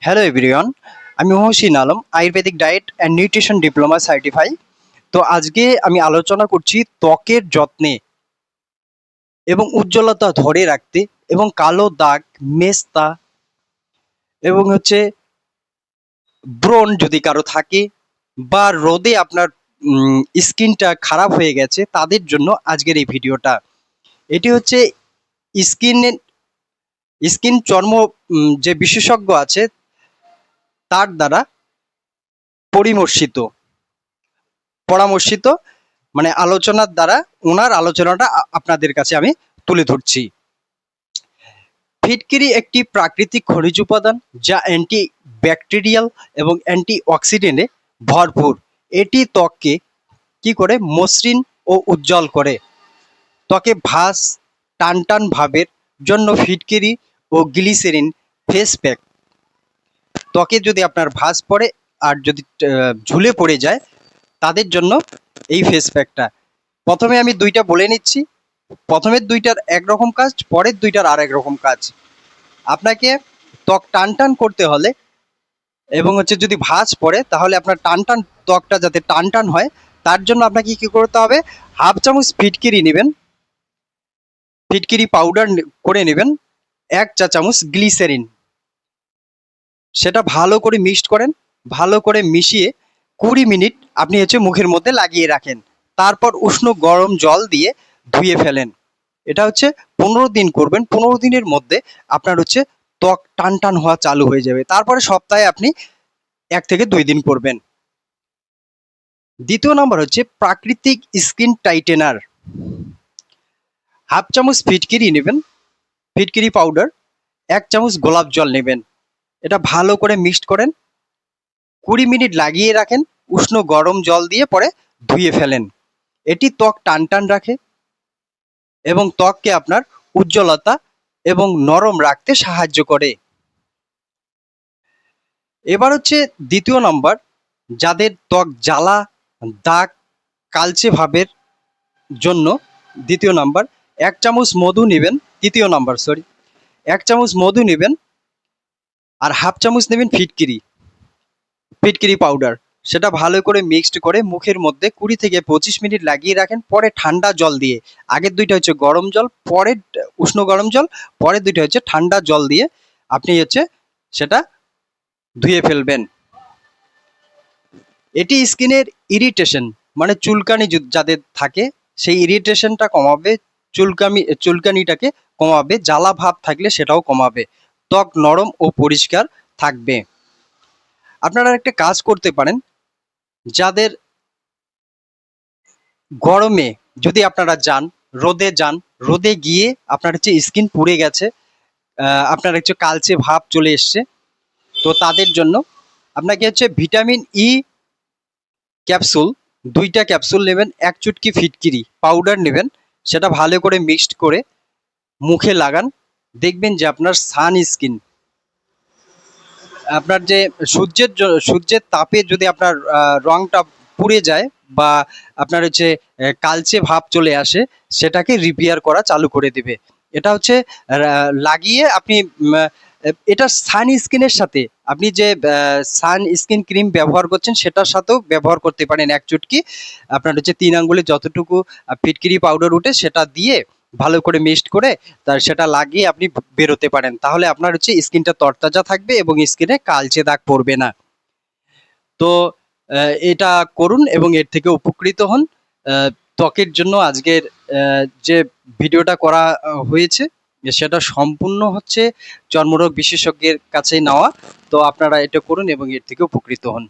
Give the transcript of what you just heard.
Hello everyone, আমি Mohsin Alam, Ayurvedic diet and nutrition diploma certify. তো আজকে আমি আলোচনা করছি ত্বকের যত্নে এবং উজ্জ্বলতা ধরে রাখতে এবং কালো দাগ, মেস্তা এবং ব্রণ যদি কারো থাকে বা রোদে আপনার স্কিনটা খারাপ হয়ে গেছে তাদের জন্য আজকের এই ভিডিওটা। এটি হচ্ছে স্কিন স্কিন চর্ম যে বিশেষজ্ঞ আছে তার দ্বারা পরামর্শিত মানে আলোচনার দ্বারা ওনার আলোচনাটা আপনাদের কাছে আমি তুলে ধরছি। ফিটকিরি একটি প্রাকৃতিক খনিজ উপাদান যা অ্যান্টি ব্যাকটেরিয়াল এবং অ্যান্টি অক্সিডেন্টে ভরপুর। এটি ত্বককে কি করে মসৃণ ও উজ্জ্বল করে। ত্বকে ভাঁজ, টানটান ভাবের জন্য ফিটকিরি ও গ্লিসেরিন ফেস প্যাক। ত্বকে যদি আপনার ভাঁজ পড়ে আর যদি ঝুলে পড়ে যায় তাদের জন্য এই ফেস প্যাকটা। প্রথমে আমি দুইটা বলে নিচ্ছি। প্রথমের দুইটার একরকম কাজ, পরের দুইটার আর এক রকম কাজ। আপনাকে ত্বক টানটান করতে হলে এবং যদি ভাঁজ পড়ে তাহলে আপনার টানটান ত্বকটা যাতে টানটান হয় তার জন্য আপনাকে কি করতে হবে, হাফ চামচ ফিটকিরি নেবেন, ফিটকিরি পাউডার করে নেবেন, 1 চা চামচ গ্লিসেরিন, সেটা ভালো করে মিক্সড করেন। ভালো করে মিশিয়ে 20 মিনিট আপনি মুখের মধ্যে লাগিয়ে রাখেন। তারপর উষ্ণ গরম জল দিয়ে ধুয়ে ফেলেন। এটা 15 দিন করবেন। 15 দিনের মধ্যে আপনার ত্বক টানটান হওয়া চালু হয়ে যাবে। তারপরে সপ্তাহে আপনি 1 থেকে 2 দিন করবেন। দ্বিতীয় নাম্বার প্রাকৃতিক স্কিন টাইটেনার। হাফ চামচ ফিটকিরি নেবেন, ফিটকিরি পাউডার, 1 চামচ গোলাপ জল নেবেন। এটা ভালো করে মিক্সড করেন, 20 মিনিট লাগিয়ে রাখেন, উষ্ণ গরম জল দিয়ে পরে ধুয়ে ফেলেন। এটি ত্বক টানটান রাখে এবং ত্বককে আপনার উজ্জ্বলতা এবং নরম রাখতে সাহায্য করে। এবার দ্বিতীয় নাম্বার, যাদের ত্বক জ্বালা, দাগ, কালচে ভাবের জন্য দ্বিতীয় নাম্বার 1 চামচ মধু নেবেন। 1 চামচ মধু নেবেন আর হাফ চামচ নেবেন ফিটকিরি পাউডার। সেটা ভালো করে মিক্সড করে মুখের মধ্যে 20 থেকে 25 মিনিট লাগিয়ে রাখেন। পরে ঠান্ডা জল দিয়ে, আগের দুইটা গরম জল, পরে উষ্ণ গরম জল, পরের দুইটা ঠান্ডা জল দিয়ে আপনি সেটা ধুয়ে ফেলবেন। এটি স্কিনের ইরিটেশন মানে চুলকানি যাদের থাকে সেই ইরিটেশনটা কমাবে, চুলকানিটাকে কমাবে, জ্বালা ভাব থাকলে সেটাও কমাবে, ত্বক নরম ও পরিষ্কার থাকবে। আপনারা একটা কাজ করতে পারেন, যাদের গরমে যদি আপনারা রোদে গিয়ে আপনার স্কিন পুড়ে গেছে, আপনার কালচে ভাব চলে এসছে, তো তাদের জন্য আপনাকে ভিটামিন ই ক্যাপসুল, 2টা ক্যাপসুল নেবেন, 1 চুটকি ফিটকিরি পাউডার নেবেন, সেটা ভালো করে মিক্সড করে মুখে লাগান। দেখবেন যে আপনার স্কিন, আপনার সূর্যের তাপে যদি আপনার রংটা পুড়ে যায় বা আপনার কালচে ভাব চলে আসে, সেটাকে রিপেয়ার করা চালু করে দিবে। এটা লাগিয়ে আপনি এটা স্কিনের সাথে আপনি যে স্কিন ক্রিম ব্যবহার করছেন সেটার সাথেও ব্যবহার করতে পারেন। 1 চুটকি আপনার 3 আঙ্গুলে যতটুকু ফিটকিরি পাউডার উঠে সেটা দিয়ে ভালো করে মিক্সড করে সেটা লাগিয়ে আপনি বেরোতে পারেন। তাহলে আপনার স্কিনটা তরতাজা থাকবে এবং স্কিনে কালচে দাগ পড়বে না। তো এটা করুন এবং এর থেকে উপকৃত হন। ত্বকের জন্য আজকের যে ভিডিওটা করা হয়েছে সেটা সম্পূর্ণ চর্মরোগ বিশেষজ্ঞের কাছে নেওয়া। তো আপনারা এটা করুন এবং এর থেকে উপকৃত হন।